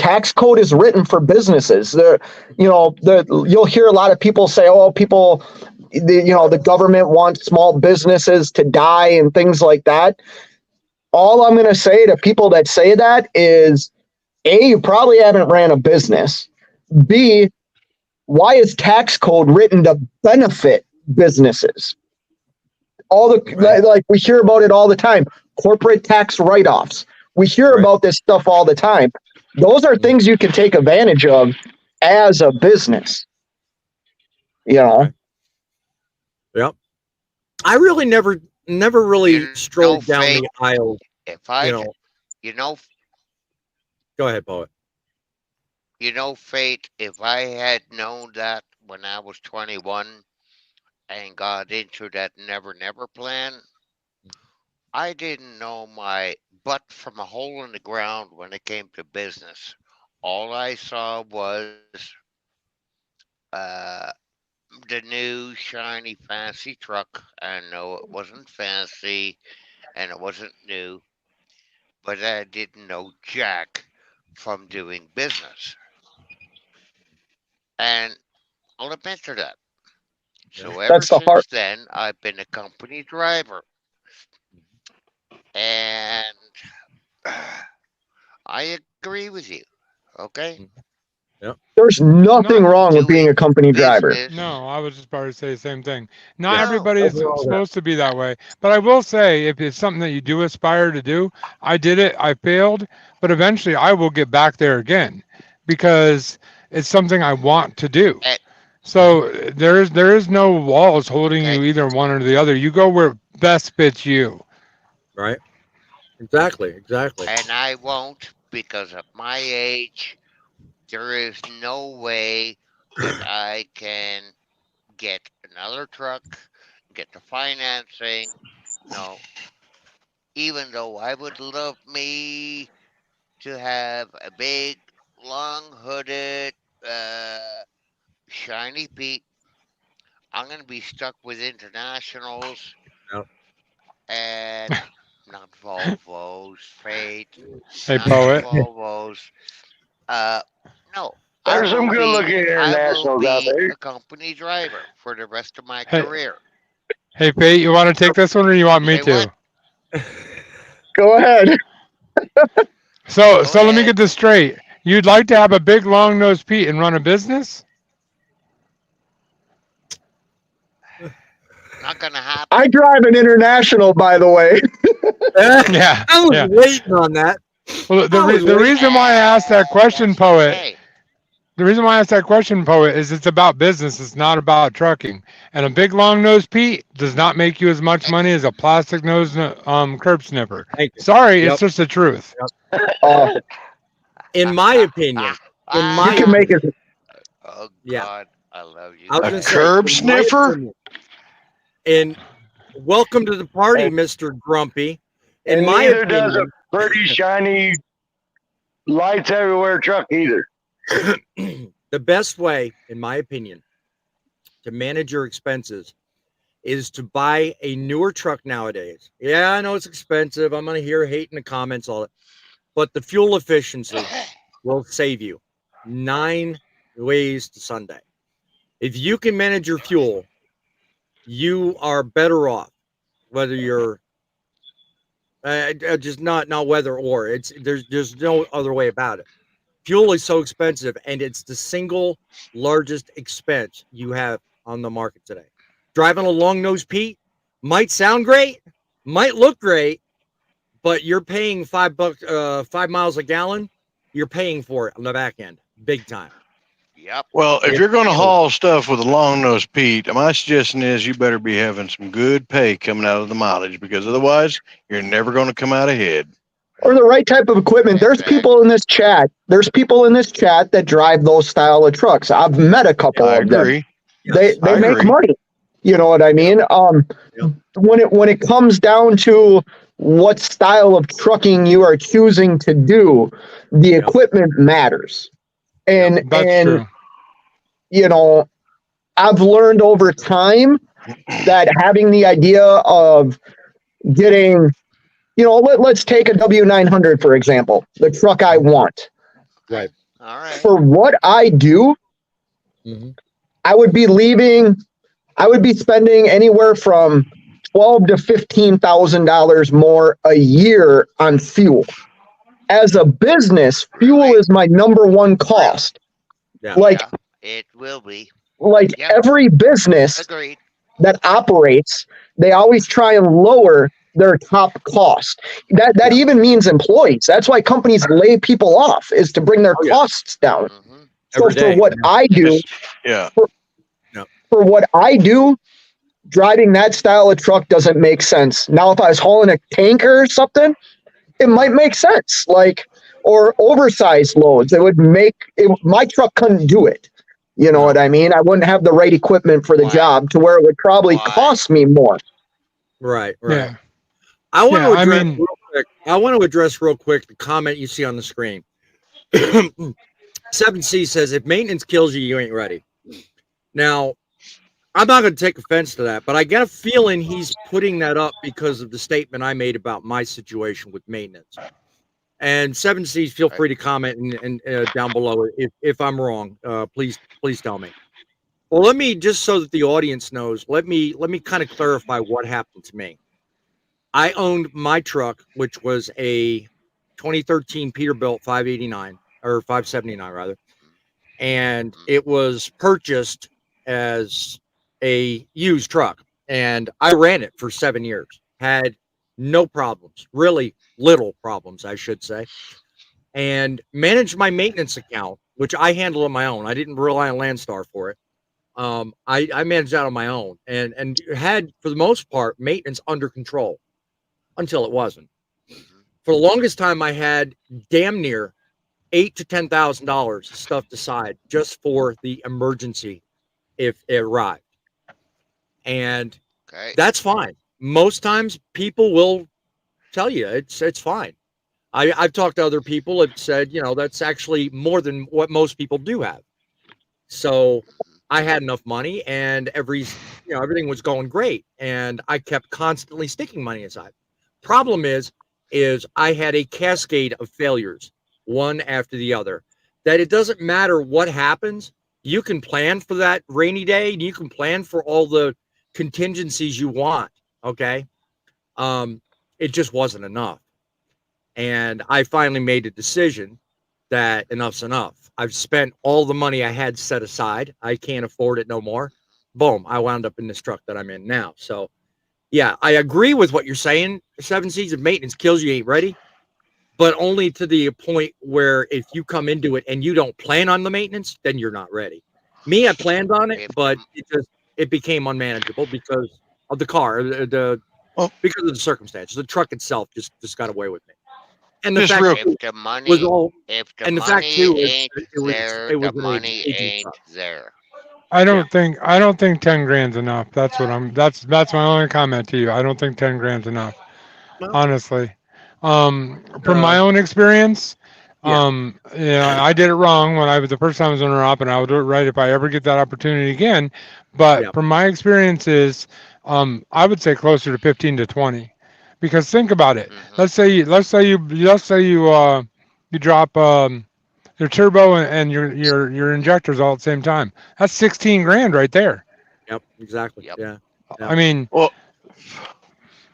tax code is written for businesses. You'll hear a lot of people say, "Oh, the government wants small businesses to die and things like that." All I'm going to say to people that say that is, A, you probably haven't ran a business. B, why is tax code written to benefit businesses? Like we hear about it all the time. Corporate tax write-offs. We hear about this stuff all the time. Those are things you can take advantage of as a business. Yep. I really never really strolled down the aisle. If I, go ahead, Poet. Fate, if I had known that when I was 21 and got into that Never Never plan, I didn't know my butt from a hole in the ground when it came to business. All I saw was the new shiny fancy truck. I know it wasn't fancy and it wasn't new, but I didn't know jack from doing business. And I'll admit to that. So ever since then, I've been a company driver. And I agree with you. Okay? Yep. There's nothing wrong with being a company driver. No, I was just about to say the same thing. Not everybody is supposed to be that way. But I will say, if it's something that you do aspire to do, I did it, I failed, but eventually I will get back there again because it's something I want to do. So there is no walls holding you either one or the other. You go where it best fits you. Right. Exactly. And I won't, because at my age, there is no way that I can get another truck, get the financing. No. Even though I would love me to have a big, long-hooded, shiny Pete, I'm going to be stuck with internationals. Yep. And not Volvos, Fate. Hey, Poet. Volvos. No. There's some good-looking internationals out there. A company driver for the rest of my career. Hey, Fate, you want to take this one or you want me to? Go ahead. So let me get this straight. You'd like to have a big long-nosed Pete and run a business? Not gonna happen. I drive an international, by the way. Yeah. I was waiting on that. Well, the reason why I asked that question, Poet, is it's about business. It's not about trucking. And a big long-nosed Pete does not make you as much money as a plastic-nosed curb snipper. Sorry, it's just the truth. Yep. In my opinion. You can make it. Oh, God. I love you. A curb sniffer? And welcome to the party, Mr. Grumpy. And neither does a pretty shiny lights everywhere truck either. The best way, in my opinion, to manage your expenses is to buy a newer truck nowadays. Yeah, I know it's expensive. I'm going to hear hate in the comments, all that. But the fuel efficiency will save you 9 ways to Sunday. If you can manage your fuel, you are better off, whether you're just not whether or there's no other way about it. Fuel is so expensive, and it's the single largest expense you have on the market today. Driving a long-nosed Pete might sound great, might look great, but you're paying $5 5 miles a gallon. You're paying for it on the back end, big time. Yep. Well, if you're going to haul stuff with a long-nosed Pete, my suggestion is you better be having some good pay coming out of the mileage, because otherwise you're never going to come out ahead. Or the right type of equipment. There's people in this chat. That drive those style of trucks. I've met a couple of them. They make money. You know what I mean? When it comes down to what style of trucking you are choosing to do, the equipment matters. And true. You know, I've learned over time that having the idea of getting, let's take a W900, for example, the truck I want. Okay. Right. All right. For what I do, Mhm. I would be spending anywhere from $12,000 to $15,000 more a year on fuel. As a business, fuel Really? is my number one cost. Yeah. Like Yeah, it will be. like Yep. every business Agreed. that operates, they always try and lower their top cost. That Yeah. even means employees. That's why companies lay people off, is to bring their Oh, yeah. costs down. Hmm. So Every for day. what I do, Yeah. for what I do, driving that style of truck doesn't make sense. Now, if I was hauling a tanker or something, it might make sense. Like, or oversized loads, it would make it, my truck couldn't do it. You know No. what I mean? I wouldn't have the right equipment for the Why? job to where it would probably Why? cost me more. Right. Right. Yeah. I want Yeah, to I address mean- real quick. I want to address real quick the comment you see on the screen. 7C says, if maintenance kills you, you ain't ready. Now, I'm not going to take offense to that, but I get a feeling he's putting that up because of the statement I made about my situation with maintenance. And 7Cs, feel free to comment and down below if I'm wrong. Please tell me. Well, let me, just so that the audience knows, let me kind of clarify what happened to me. I owned my truck, which was a 2013 Peterbilt 589 or 579 rather, and it was purchased as a used truck, and I ran it for 7 years. Had no problems, really little problems, I should say, and managed my maintenance account, which I handle on my own. I didn't rely on Landstar for it. I managed that on my own, and had, for the most part, maintenance under control until it wasn't. For the longest time, I had damn near $8,000 to $10,000 stuffed aside just for the emergency if it arrived, and Okay. that's fine. Most times, people will tell you it's fine. I've talked to other people that said, you know, that's actually more than what most people do have. So I had enough money, and everything was going great, and I kept constantly sticking money aside. Problem is I had a cascade of failures, one after the other, that it doesn't matter what happens. You can plan for that rainy day, and you can plan for all the contingencies you want. Okay. It just wasn't enough. And I finally made a decision that enough's enough. I've spent all the money I had set aside. I can't afford it no more. Boom. I wound up in this truck that I'm in now. So yeah, I agree with what you're saying. 7Cs of maintenance kills you, ain't ready, but only to the point where if you come into it and you don't plan on the maintenance, then you're not ready. Me, I planned on it, but it became unmanageable because of the car, because of the circumstances. The truck itself just got away with me. And the Just fact real- If the money, was all, if the and the fact money too is ain't it was there, it was the an money aging ain't truck. there. I don't think 10 grand's enough. That's my only comment to you. I don't think 10 grand's enough. Well, Honestly. From my own experience, yeah. I did it wrong when I was the first time I was owner op, and I will do it right if I ever get that opportunity again. But Yeah. from my experiences, I would say closer to 15 to 20. Because think about it. Mhm. Let's say you drop your turbo and your injectors all at the same time. That's 16 grand right there. Yep, exactly. Yep. Yeah. I mean, Well,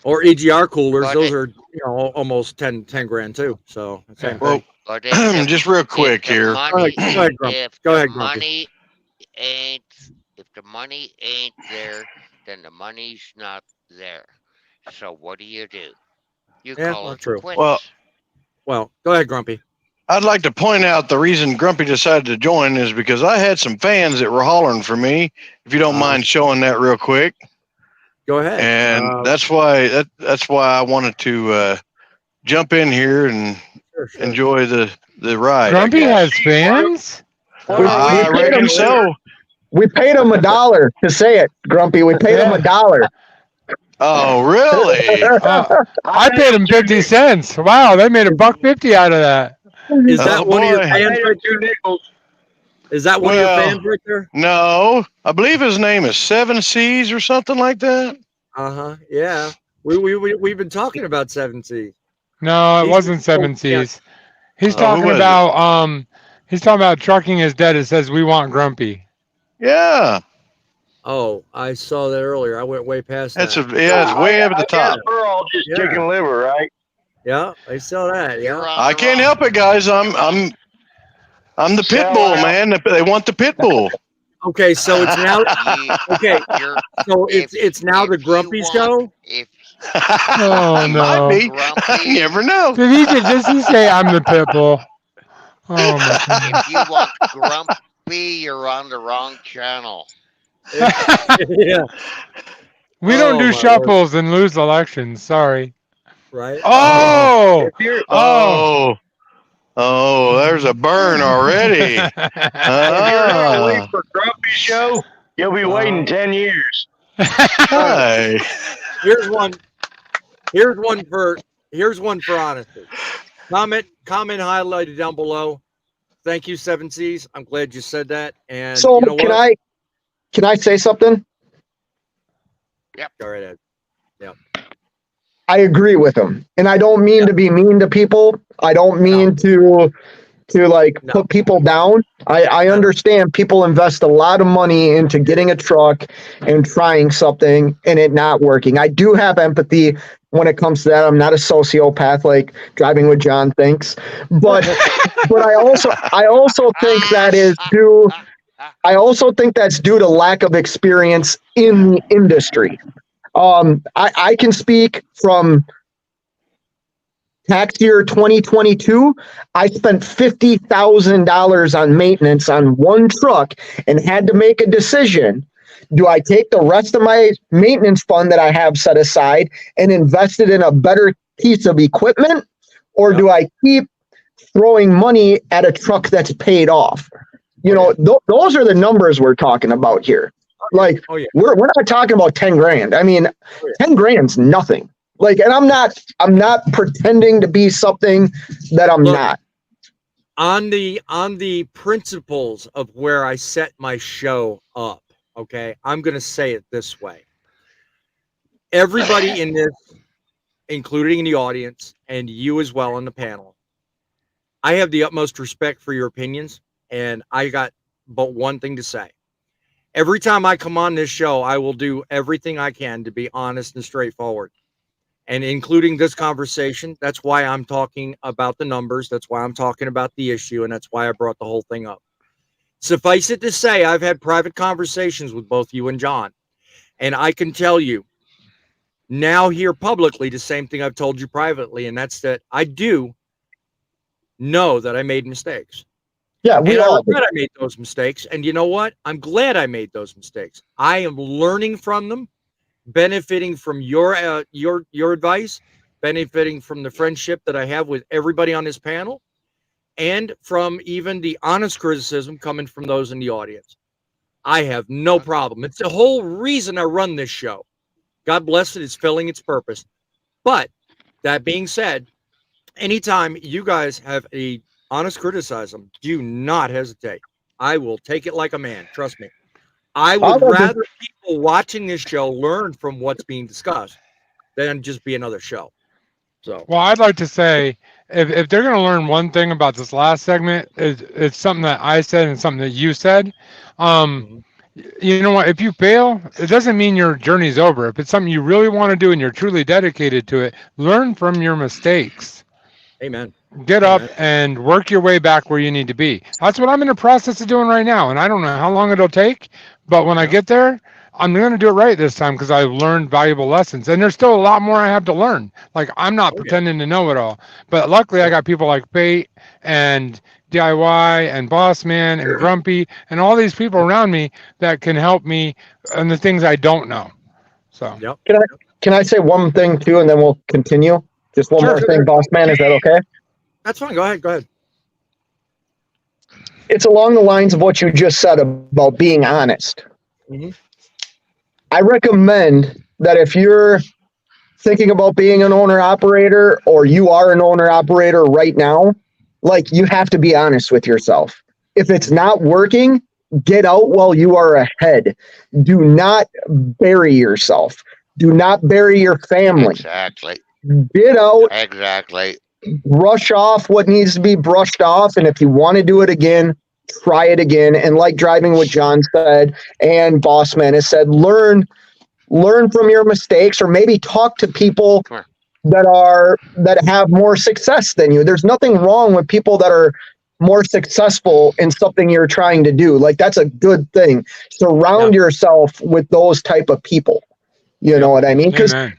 Or EGR coolers, But those it- are almost 10 grand too. So same Yeah. thing. But if just real if quick the here. money, Go ahead, Grumpy. if Go the ahead, Grumpy. money ain't, if the money ain't there, then the money's not there. So what do? You Yeah, call well, it true. quits. Well, go ahead, Grumpy. I'd like to point out the reason Grumpy decided to join is because I had some fans that were hollering for me. If you don't mind showing that real quick, Go ahead. and that's why I wanted to jump in here and Sure. enjoy the ride. Grumpy has fans? I reckon so. We paid him $1 to say it, Grumpy. We paid him $1. Oh, really? I paid him 50 cents. Wow, they made $1.50 out of that. Is that Oh, one of your boy. fans right there? Is that one of your fans right there? No, I believe his name is 7Cs or something like that. Yeah. We've been talking about 7C. No, it wasn't 7Cs. He's talking was it? about He's talking about trucking is dead. It says we want Grumpy. Yeah, Oh, I saw that earlier. I went way past it's that. it's way up at the I guess top. we're all just Yeah. chicken liver, right? Yeah, I saw that. You're Yeah. on I the can't wrong- help it, guys. I'm the pit Sell bull, out. man. They want the pit bull. Okay, so it's now You- okay. you're- So if- it's now the if you Grumpy want- show. If Oh, no. Might be. Grumpy, You never know. Does he say I'm the pit bull? Oh my if you want Grumpy, you're on the wrong channel. Yeah. We don't Oh, do my shuffles and lose elections. Sorry. Right. Oh. If you're, Oh, there's a burn already. if you're gonna Ah, wait for Grumpy show, you'll be waiting 10 years. hi. Here's one. Here's one for honesty. Comment highlighted down below. Thank you, 7Cs. I'm glad you said that. And So you know can what? I say something? Go right ahead. I agree with him, and I don't mean to be mean to people. I don't mean to like No. put people down. I understand people invest a lot of money into getting a truck and trying something and it not working. I do have empathy when it comes to that. I'm not a sociopath like Driving with John thinks, but I also think that is due. I also think that's due to lack of experience in the industry. I can speak from tax year 2022. I spent $50,000 on maintenance on one truck and had to make a decision. Do I take the rest of my maintenance fund that I have set aside and invest it in a better piece of equipment? Or do I keep throwing money at a truck that's paid off? You know, those are the numbers we're talking about here. Like, Oh yeah. we're not talking about 10 grand. I mean, 10 grand's nothing. Like, and I'm not pretending to be something that I'm Look, not. On the principles of where I set my show up, okay, I'm gonna say it this way. Everybody in this, including the audience and you as well on the panel, I have the utmost respect for your opinions, and I got but one thing to say. Every time I come on this show, I will do everything I can to be honest and straightforward. And including this conversation, that's why I'm talking about the numbers. That's why I'm talking about the issue. And that's why I brought the whole thing up. Suffice it to say, I've had private conversations with both you and John. And I can tell you now here publicly the same thing I've told you privately. And that's that I do know that I made mistakes. Yeah, we And I all. regret I made those mistakes. And you know what? I'm glad I made those mistakes. I am learning from them, benefiting from your advice, benefiting from the friendship that I have with everybody on this panel, and from even the honest criticism coming from those in the audience. I have no problem. It's the whole reason I run this show. God bless it. It's filling its purpose. But that being said, anytime you guys have a honest criticism, do not hesitate. I will take it like a man. Trust me. I would rather people watching this show learn from what's being discussed than just be another show. So, Well, I'd like to say if they're going to learn one thing about this last segment, it's something that I said and something that you said. You know what? If you fail, it doesn't mean your journey's over. If it's something you really want to do and you're truly dedicated to it, learn from your mistakes. amen. Get up and work your way back where you need to be. That's what I'm in the process of doing right now. And I don't know how long it'll take, but when I get there, I'm going to do it right this time because I've learned valuable lessons. And there's still a lot more I have to learn. Like, I'm not pretending to know it all. But luckily, I got people like Pate and DIY and Boss Man and Grumpy and all these people around me that can help me on the things I don't know. So, Yep. Can I say one thing too, and then we'll continue? Just one Sure. more thing, Boss Man. Is that okay? That's fine. Go ahead. It's along the lines of what you just said about being honest. Mhm. I recommend that if you're thinking about being an owner operator or you are an owner operator right now, like, you have to be honest with yourself. If it's not working, get out while you are ahead. Do not bury yourself. Do not bury your family. Exactly. Get out Exactly. brush off what needs to be brushed off. And if you want to do it again, try it again. And like driving what John said and Bossman has said, learn from your mistakes, or maybe talk to people Sure. that have more success than you. There's nothing wrong with people that are more successful in something you're trying to do. Like, that's a good thing. Surround yourself with those type of people. You know what I mean? Because Amen.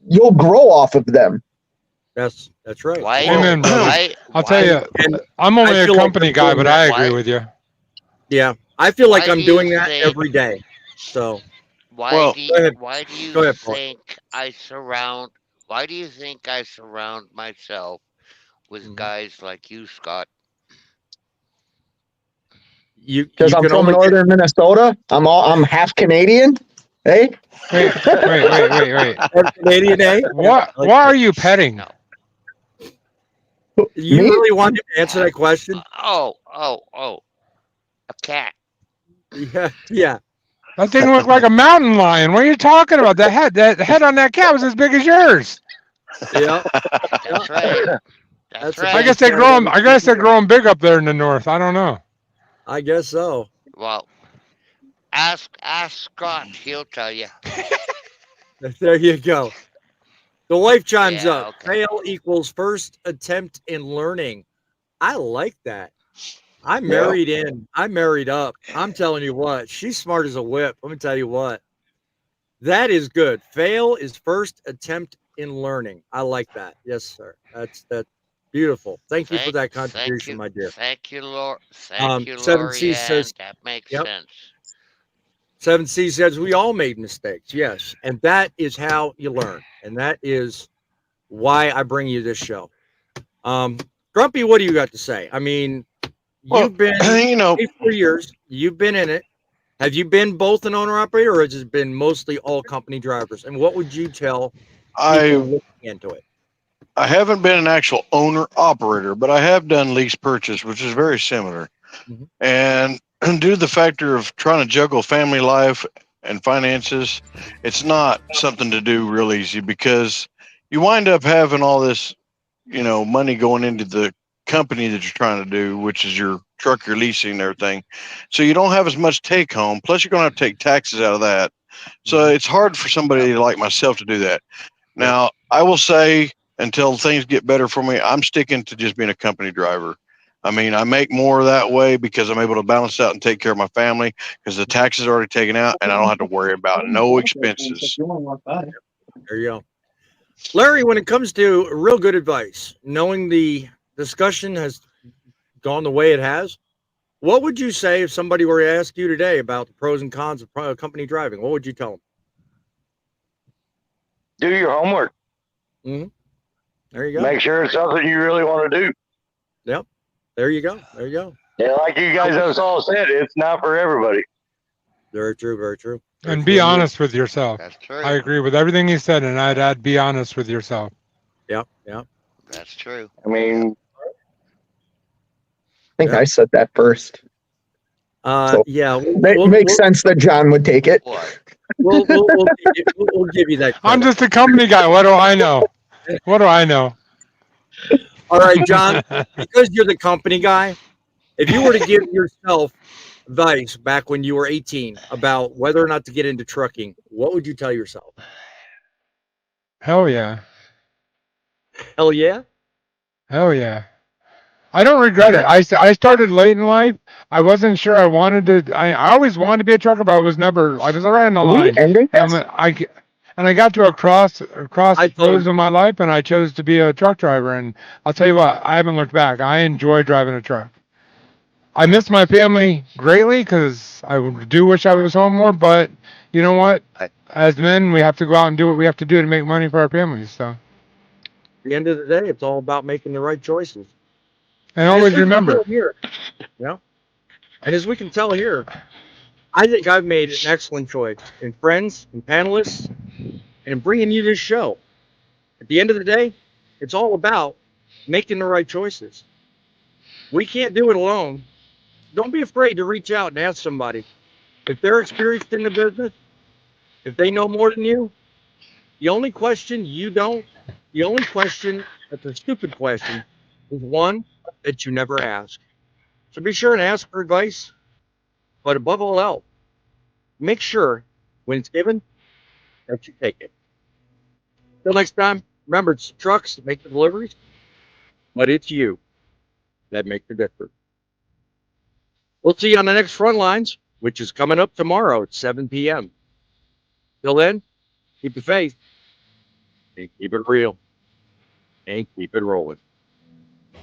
you'll grow off of them. That's right. Why? Amen, brother. Why, I'll tell you, And I'm only I a feel like company I'm guy, doing but that. I agree Why? with you. Yeah, I feel like Why I'm do you doing that think- every day. So Why Well, do go ahead. you, why do you Go ahead, Paul. think why do you think I surround myself with Mhm. guys like you, Scott? Because I'm can from only get- northern Minnesota. I'm half Canadian. Hey, Wait. Or Canadian, eh? What are you petting? No. You Me? really want to answer that question? Oh, a cat. Yeah. That thing looked like a mountain lion. What are you talking about? That head on that cat was as big as yours. Yeah. That's right. That's That's a right. I guess they grow them. I guess they're growing big up there in the north. I don't know. I guess so. Well, ask Scott. He'll tell you. There you go. The wife chimes Yeah, up. okay. Fail equals first attempt in learning. I like that. I'm married in. I'm married up. I'm telling you what, she's smart as a whip. Let me tell you what. That is good. Fail is first attempt in learning. I like that. Yes, sir. That's beautiful. Thank you for that contribution, my dear. Thank you, Lord. Thank you, 7C Lorianne. says- That makes Yep. sense. 7C says we all made mistakes. Yes. And that is how you learn. And that is why I bring you this show. Grumpy, what do you got to say? I mean, Well, you've been you know, 4 years. You've been in it. Have you been both an owner operator, or has it been mostly all company drivers? And what would you tell people I looking into it? I haven't been an actual owner operator, but I have done lease purchase, which is very similar. Mhm. And due to the factor of trying to juggle family life and finances, it's not something to do real easy, because you wind up having all this, money going into the company that you're trying to do, which is your truck, your leasing and everything. So you don't have as much take home. Plus you're going to have to take taxes out of that. So it's hard for somebody like myself to do that. Now, I will say, until things get better for me, I'm sticking to just being a company driver. I mean, I make more that way because I'm able to balance out and take care of my family, because the taxes are already taken out and I don't have to worry about no expenses. There you go. Larry, when it comes to real good advice, knowing the discussion has gone the way it has, what would you say if somebody were to ask you today about the pros and cons of company driving? What would you tell them? Do your homework. There you go. Make sure it's something you really want to do. There you go. There you go. And like you guys have all said, it's not for everybody. Very true. Very true. Very And true. be honest with yourself. That's true. I agree with everything he said, and I'd add be honest with yourself. Yep. Yep. That's true. I mean, I think Yeah. I said that first. So- Yeah. Makes sense that John would take it. What? We'll give you that. I'm credit. just a company guy. What do I know? What do I know? All right, John, because you're the company guy, if you were to give yourself advice back when you were 18 about whether or not to get into trucking, what would you tell yourself? Hell yeah. Hell yeah. Hell yeah. I don't regret it. I started late in life. I wasn't sure I wanted to. I always wanted to be a trucker, but I was right on the Are we line. ending And this? I got to a I told crossroads in my life, and I chose to be a truck driver. And I'll tell you what, I haven't looked back. I enjoy driving a truck. I miss my family greatly because I do wish I was home more. But you know what? As men, we have to go out and do what we have to do to make money for our families. So, At the end of the day, it's all about making the right choices. and always remember, Here, and as we can tell here, I think I've made an excellent choice in friends and panelists and bringing you this show. At the end of the day, it's all about making the right choices. We can't do it alone. Don't be afraid to reach out and ask somebody. If they're experienced in the business, if they know more than you, the only question That's a stupid question. Is one that you never ask. So be sure and ask for advice. But above all else, make sure when it's given that you take it. Till next time, remember it's trucks that make the deliveries, but it's you that make the difference. We'll see you on the next front lines, which is coming up tomorrow at 7 p.m. Till then, keep the faith and keep it real and keep it rolling.